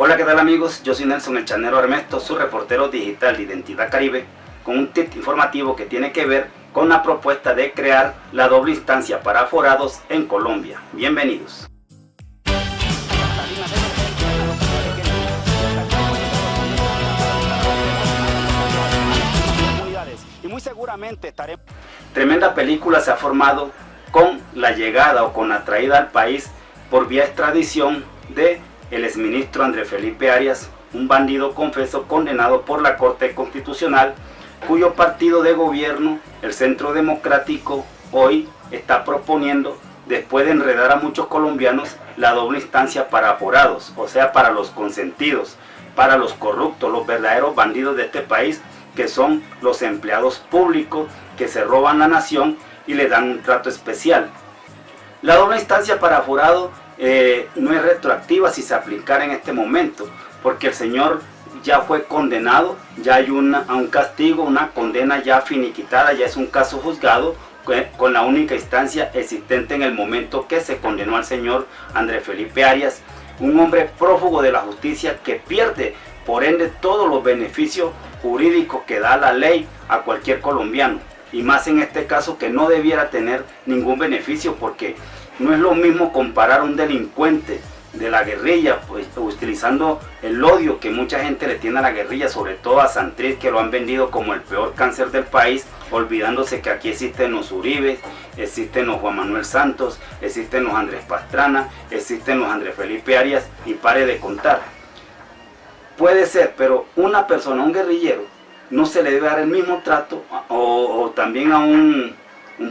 Hola, ¿qué tal amigos? Yo soy Nelson El Chanero Armesto, su reportero digital de Identidad Caribe, con un tip informativo que tiene que ver con la propuesta de crear la doble instancia para aforados en Colombia. Bienvenidos. Y muy seguramente estaremos... Tremenda película se ha formado con la llegada o con la traída al país por vía extradición de el exministro Andrés Felipe Arias, un bandido confeso condenado por la Corte Constitucional, cuyo partido de gobierno, el Centro Democrático, hoy está proponiendo, después de enredar a muchos colombianos, la doble instancia para aforados, o sea, para los consentidos, para los corruptos, los verdaderos bandidos de este país, que son los empleados públicos que se roban la nación y le dan un trato especial. La doble instancia para aforado no es retroactiva si se aplicara en este momento, porque el señor ya fue condenado, ya hay un castigo, una condena ya finiquitada, ya es un caso juzgado con la única instancia existente en el momento que se condenó al señor Andrés Felipe Arias, un hombre prófugo de la justicia que pierde por ende todos los beneficios jurídicos que da la ley a cualquier colombiano, y más en este caso que no debiera tener ningún beneficio, porque no es lo mismo comparar a un delincuente de la guerrilla, pues utilizando el odio que mucha gente le tiene a la guerrilla, sobre todo a Santrich, que lo han vendido como el peor cáncer del país, olvidándose que aquí existen los Uribes, existen los Juan Manuel Santos, existen los Andrés Pastrana, existen los Andrés Felipe Arias, y pare de contar. Puede ser, pero una persona, un guerrillero, no se le debe dar el mismo trato, o también a un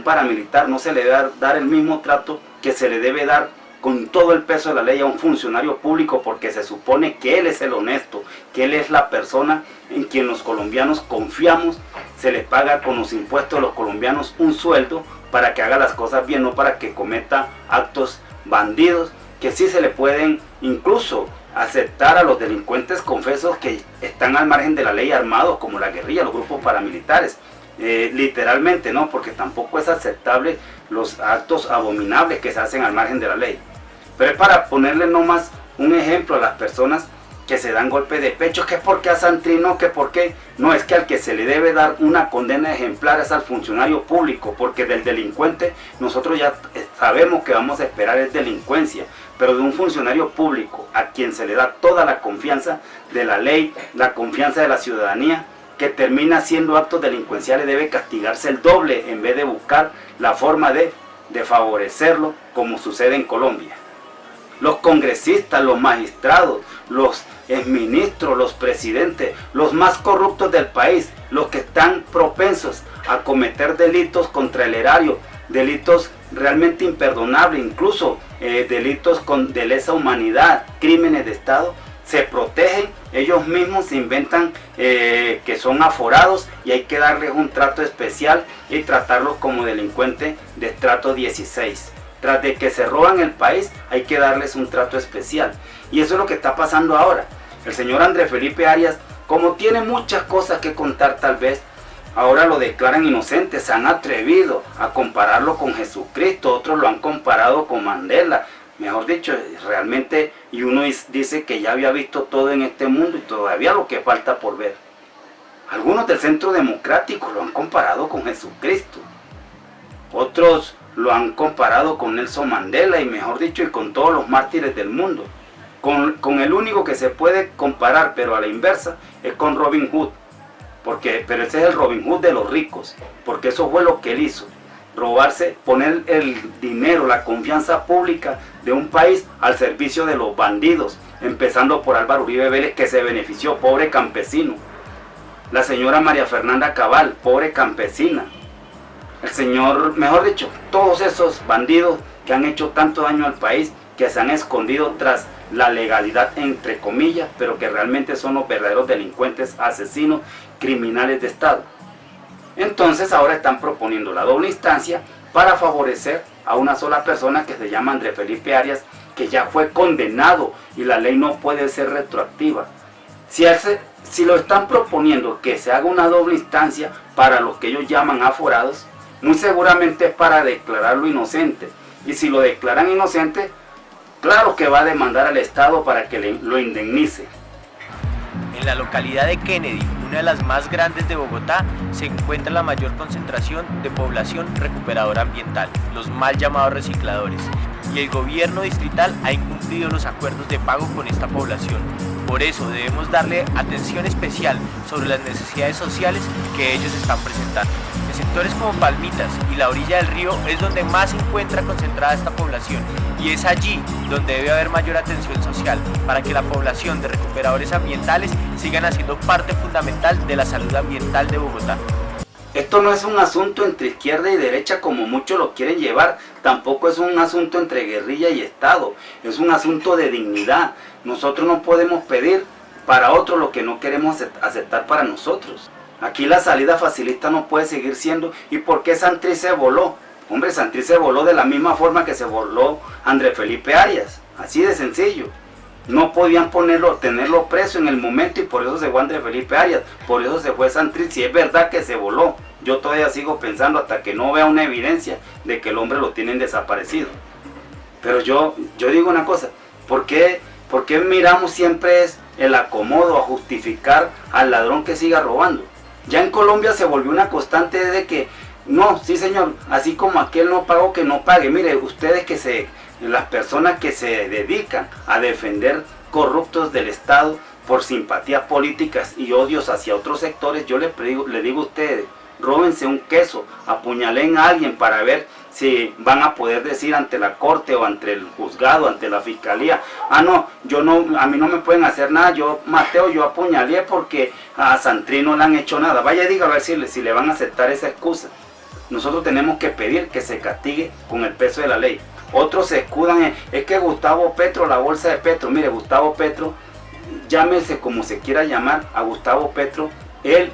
paramilitar, no se le debe dar el mismo trato que se le debe dar con todo el peso de la ley a un funcionario público, porque se supone que él es el honesto, que él es la persona en quien los colombianos confiamos, se le paga con los impuestos de los colombianos un sueldo para que haga las cosas bien, no para que cometa actos bandidos, que sí se le pueden incluso aceptar a los delincuentes confesos que están al margen de la ley armados, como la guerrilla, los grupos paramilitares. Literalmente no, porque tampoco es aceptable los actos abominables que se hacen al margen de la ley. Pero es para ponerle nomás un ejemplo a las personas que se dan golpe de pecho, que porque a Santrich no, que porque no, es que al que se le debe dar una condena ejemplar es al funcionario público, porque del delincuente nosotros ya sabemos que vamos a esperar es delincuencia, pero de un funcionario público a quien se le da toda la confianza de la ley, la confianza de la ciudadanía, que termina haciendo actos delincuenciales, debe castigarse el doble en vez de buscar la forma de favorecerlo, como sucede en Colombia. Los congresistas, los magistrados, los exministros, los presidentes, los más corruptos del país, los que están propensos a cometer delitos contra el erario, delitos realmente imperdonables, incluso delitos de lesa humanidad, crímenes de Estado, se protegen, ellos mismos se inventan que son aforados y hay que darles un trato especial y tratarlos como delincuentes de estrato 16. Tras de que se roban el país, hay que darles un trato especial. Y eso es lo que está pasando ahora. El señor Andrés Felipe Arias, como tiene muchas cosas que contar tal vez, ahora lo declaran inocente, se han atrevido a compararlo con Jesucristo, otros lo han comparado con Mandela. Mejor dicho, realmente, y uno dice que ya había visto todo en este mundo y todavía lo que falta por ver. Algunos del Centro Democrático lo han comparado con Jesucristo. Otros lo han comparado con Nelson Mandela y mejor dicho, y con todos los mártires del mundo. Con el único que se puede comparar, pero a la inversa, es con Robin Hood. Pero ese es el Robin Hood de los ricos, porque eso fue lo que él hizo. Robarse, poner el dinero, la confianza pública de un país al servicio de los bandidos, empezando por Álvaro Uribe Vélez, que se benefició, pobre campesino. La señora María Fernanda Cabal, pobre campesina. El señor, mejor dicho, todos esos bandidos que han hecho tanto daño al país, que se han escondido tras la legalidad entre comillas, pero que realmente son los verdaderos delincuentes, asesinos, criminales de Estado. Entonces ahora están proponiendo la doble instancia para favorecer a una sola persona que se llama Andrés Felipe Arias, que ya fue condenado y la ley no puede ser retroactiva. Si lo están proponiendo que se haga una doble instancia para los que ellos llaman aforados, muy seguramente es para declararlo inocente. Y si lo declaran inocente, claro que va a demandar al Estado para que lo indemnice. En la localidad de Kennedy, una de las más grandes de Bogotá, se encuentra la mayor concentración de población recuperadora ambiental, los mal llamados recicladores, y el gobierno distrital ha incumplido los acuerdos de pago con esta población. Por eso debemos darle atención especial sobre las necesidades sociales que ellos están presentando. En sectores como Palmitas y la orilla del río es donde más se encuentra concentrada esta población, y es allí donde debe haber mayor atención social para que la población de recuperadores ambientales sigan haciendo parte fundamental de la salud ambiental de Bogotá. Esto no es un asunto entre izquierda y derecha como muchos lo quieren llevar, tampoco es un asunto entre guerrilla y Estado, es un asunto de dignidad. Nosotros no podemos pedir para otros lo que no queremos aceptar para nosotros. Aquí la salida facilista no puede seguir siendo. ¿Y por qué Santrich se voló? Hombre, Santrich se voló de la misma forma que se voló Andrés Felipe Arias, así de sencillo. No podían tenerlo preso en el momento y por eso se fue Andrés Felipe Arias, por eso se fue Santrich, si es verdad que se voló. Yo todavía sigo pensando hasta que no vea una evidencia de que el hombre lo tienen desaparecido. Pero yo digo una cosa, ¿por qué miramos siempre el acomodo a justificar al ladrón que siga robando? Ya en Colombia se volvió una constante de que, no, sí señor, así como aquel no pagó, que no pague. Mire, ustedes las personas que se dedican a defender corruptos del Estado por simpatías políticas y odios hacia otros sectores, yo le digo a ustedes, róbense un queso, apuñalen a alguien para ver si van a poder decir ante la corte o ante el juzgado, ante la fiscalía, a mí no me pueden hacer nada, yo apuñalé porque a Santrich no le han hecho nada. Vaya, dígalo a ver si le van a aceptar esa excusa. Nosotros tenemos que pedir que se castigue con el peso de la ley. Otros se escudan es que Gustavo Petro, la bolsa de Petro, mire, Gustavo Petro, llámese como se quiera llamar a Gustavo Petro, él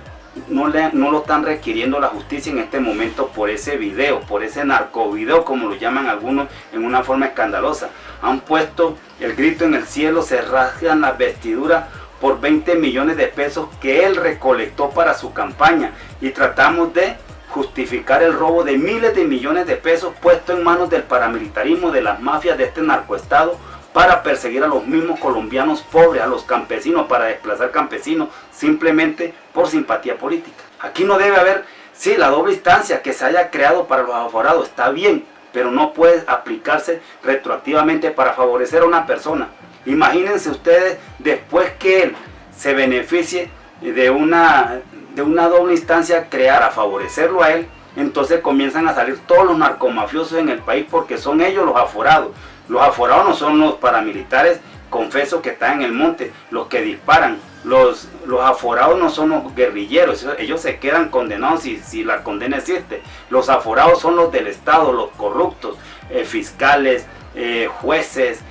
no lo están requiriendo la justicia en este momento por ese video, por ese narcovideo como lo llaman algunos en una forma escandalosa. Han puesto el grito en el cielo, se rasgan las vestiduras por 20 millones de pesos que él recolectó para su campaña y tratamos de justificar el robo de miles de millones de pesos puesto en manos del paramilitarismo, de las mafias de este narcoestado, para perseguir a los mismos colombianos pobres, a los campesinos, para desplazar campesinos simplemente por simpatía política. Aquí no debe haber, sí, la doble instancia que se haya creado para los aforados está bien, pero no puede aplicarse retroactivamente para favorecer a una persona. Imagínense ustedes después que él se beneficie de una doble instancia creada a favorecerlo a él, entonces comienzan a salir todos los narcomafiosos en el país porque son ellos los aforados. Los aforados no son los paramilitares confesos que están en el monte, los que disparan. Los aforados no son los guerrilleros, ellos se quedan condenados si la condena existe. Los aforados son los del Estado, los corruptos, fiscales, jueces,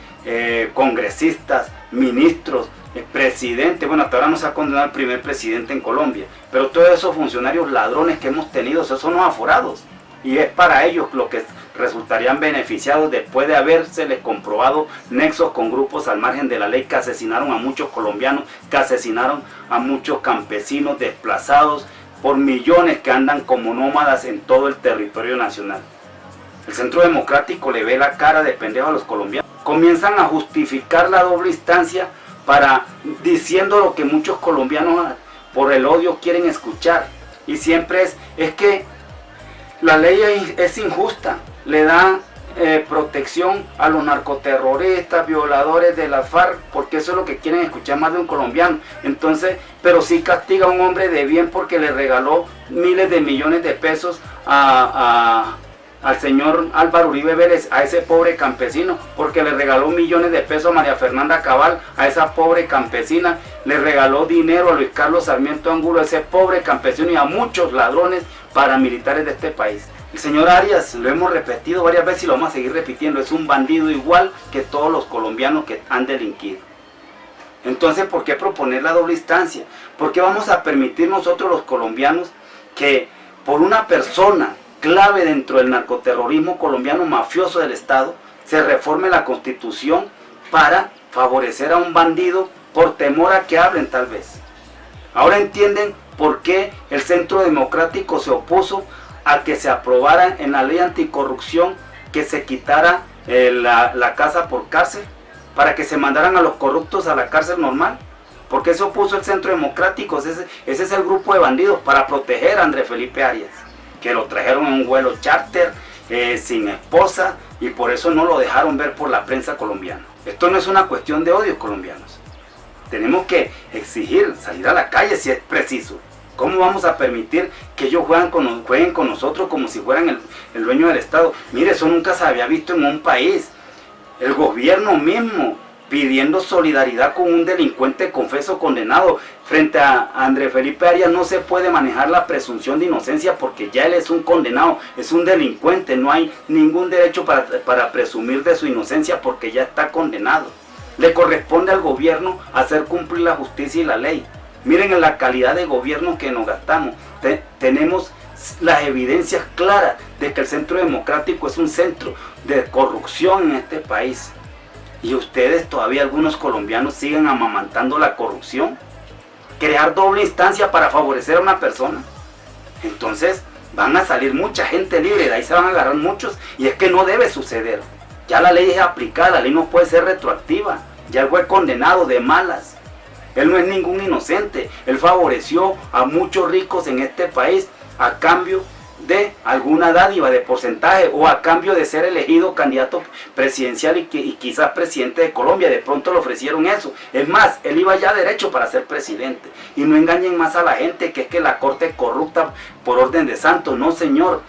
congresistas, ministros, presidente. Bueno, hasta ahora no se ha condenado el primer presidente en Colombia, pero todos esos funcionarios ladrones que hemos tenido, esos son los aforados, y es para ellos lo que resultarían beneficiados después de habérseles comprobado nexos con grupos al margen de la ley que asesinaron a muchos colombianos, que asesinaron a muchos campesinos desplazados por millones que andan como nómadas en todo el territorio nacional. El Centro Democrático le ve la cara de pendejo a los colombianos. Comienzan a justificar la doble instancia diciendo lo que muchos colombianos por el odio quieren escuchar, y siempre es que la ley es injusta, le da protección a los narcoterroristas, violadores de la FARC, porque eso es lo que quieren escuchar más de un colombiano. Entonces, pero sí castiga a un hombre de bien porque le regaló miles de millones de pesos al señor Álvaro Uribe Vélez, a ese pobre campesino, porque le regaló millones de pesos a María Fernanda Cabal, a esa pobre campesina, le regaló dinero a Luis Carlos Sarmiento Angulo, a ese pobre campesino, y a muchos ladrones paramilitares de este país. El señor Arias, lo hemos repetido varias veces y lo vamos a seguir repitiendo, es un bandido igual que todos los colombianos que han delinquido. Entonces, ¿por qué proponer la doble instancia? ¿Por qué vamos a permitir nosotros los colombianos que por una persona clave dentro del narcoterrorismo colombiano mafioso del Estado se reforme la Constitución para favorecer a un bandido por temor a que hablen tal vez? Ahora entienden por qué el Centro Democrático se opuso a que se aprobara en la ley anticorrupción que se quitara la casa por cárcel, para que se mandaran a los corruptos a la cárcel normal. ¿Por qué se opuso el Centro Democrático? Ese es el grupo de bandidos, para proteger a Andrés Felipe Arias, que lo trajeron en un vuelo charter, sin esposa, y por eso no lo dejaron ver por la prensa colombiana. Esto no es una cuestión de odio, colombianos. Tenemos que exigir, salir a la calle si es preciso. ¿Cómo vamos a permitir que ellos jueguen con nosotros como si fueran el dueño del Estado? Mire, eso nunca se había visto en un país. El gobierno mismo pidiendo solidaridad con un delincuente confeso condenado. Frente a Andrés Felipe Arias no se puede manejar la presunción de inocencia, porque ya él es un condenado, es un delincuente. No hay ningún derecho para presumir de su inocencia, porque ya está condenado. Le corresponde al gobierno hacer cumplir la justicia y la ley. Miren en la calidad de gobierno que nos gastamos. Tenemos las evidencias claras de que el Centro Democrático es un centro de corrupción en este país. Y ustedes, todavía algunos colombianos, siguen amamantando la corrupción. Crear doble instancia para favorecer a una persona. Entonces van a salir mucha gente libre, de ahí se van a agarrar muchos, y es que no debe suceder. Ya la ley es aplicada, la ley no puede ser retroactiva. Ya él fue condenado de malas. Él no es ningún inocente. Él favoreció a muchos ricos en este país a cambio de alguna dádiva de porcentaje, o a cambio de ser elegido candidato presidencial y quizás presidente de Colombia. De pronto le ofrecieron eso. Es más, él iba ya derecho para ser presidente. Y no engañen más a la gente que es que la corte es corrupta por orden de Santos. No, señor.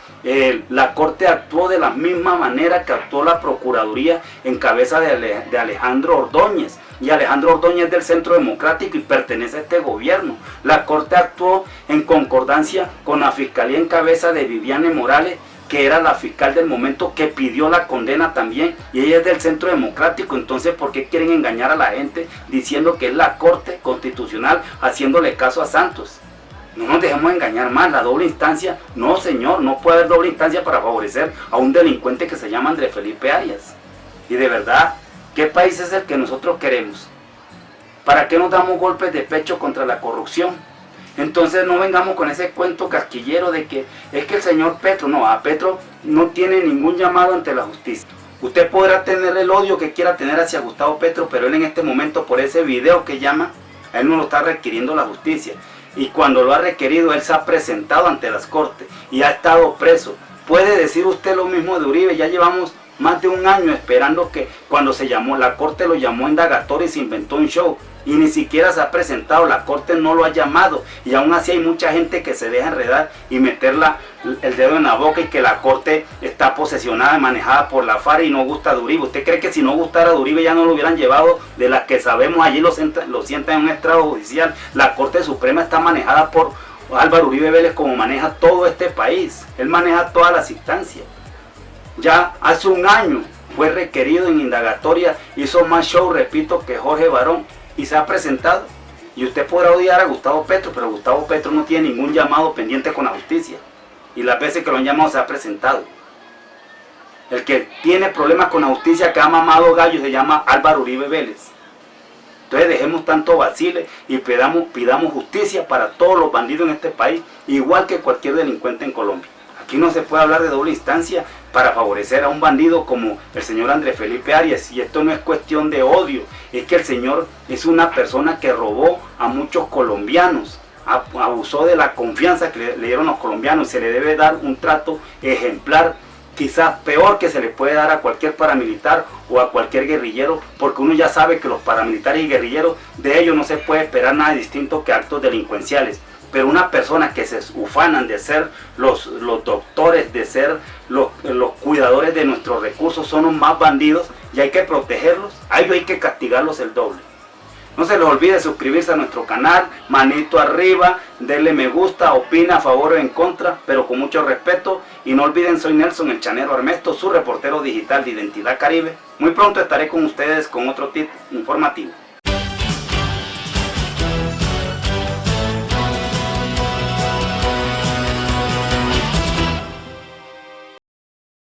La corte actuó de la misma manera que actuó la Procuraduría en cabeza de Alejandro Ordóñez. Y Alejandro Ordóñez es del Centro Democrático y pertenece a este gobierno. La corte actuó en concordancia con la fiscalía en cabeza de Viviane Morales, que era la fiscal del momento, que pidió la condena también, y ella es del Centro Democrático. Entonces, ¿por qué quieren engañar a la gente diciendo que es la Corte Constitucional haciéndole caso a Santos? No nos dejemos engañar más. La doble instancia, no, señor, no puede haber doble instancia para favorecer a un delincuente que se llama Andrés Felipe Arias. Y de verdad, ¿qué país es el que nosotros queremos? ¿Para qué nos damos golpes de pecho contra la corrupción? Entonces no vengamos con ese cuento casquillero de que es que el señor Petro, no, a Petro no tiene ningún llamado ante la justicia. Usted podrá tener el odio que quiera tener hacia Gustavo Petro, pero él en este momento, por ese video que llama, a él no lo está requiriendo la justicia. Y cuando lo ha requerido, él se ha presentado ante las cortes y ha estado preso. Puede decir usted lo mismo de Uribe. Ya llevamos más de un año esperando que cuando se llamó, la corte lo llamó indagatorio y se inventó un show. Y ni siquiera se ha presentado, la corte no lo ha llamado. Y aún así hay mucha gente que se deja enredar y meter el dedo en la boca, y que la corte está posesionada y manejada por la FARC y no gusta de Uribe. ¿Usted cree que si no gustara de Uribe ya no lo hubieran llevado? De las que sabemos, allí lo sientan en un estrado judicial. La Corte Suprema está manejada por Álvaro Uribe Vélez, como maneja todo este país. Él maneja todas las instancias. Ya hace un año fue requerido en indagatoria, hizo más show, repito, que Jorge Barón, y se ha presentado. Y usted podrá odiar a Gustavo Petro, pero Gustavo Petro no tiene ningún llamado pendiente con la justicia. Y las veces que lo han llamado se ha presentado. El que tiene problemas con la justicia, que ha mamado gallo, se llama Álvaro Uribe Vélez. Entonces dejemos tanto vacile y pidamos justicia para todos los bandidos en este país, igual que cualquier delincuente en Colombia. Aquí no se puede hablar de doble instancia para favorecer a un bandido como el señor Andrés Felipe Arias. Y esto no es cuestión de odio, es que el señor es una persona que robó a muchos colombianos, abusó de la confianza que le dieron los colombianos. Se le debe dar un trato ejemplar, quizás peor que se le puede dar a cualquier paramilitar o a cualquier guerrillero, porque uno ya sabe que los paramilitares y guerrilleros, de ellos no se puede esperar nada distinto que actos delincuenciales. Pero una persona que se ufanan de ser los doctores, de ser los cuidadores de nuestros recursos, son los más bandidos, y hay que protegerlos. A ellos hay que castigarlos el doble. No se les olvide suscribirse a nuestro canal, manito arriba, denle me gusta, opina a favor o en contra, pero con mucho respeto. Y no olviden, soy Nelson el Chanero Armesto, su reportero digital de Identidad Caribe. Muy pronto estaré con ustedes con otro tip informativo.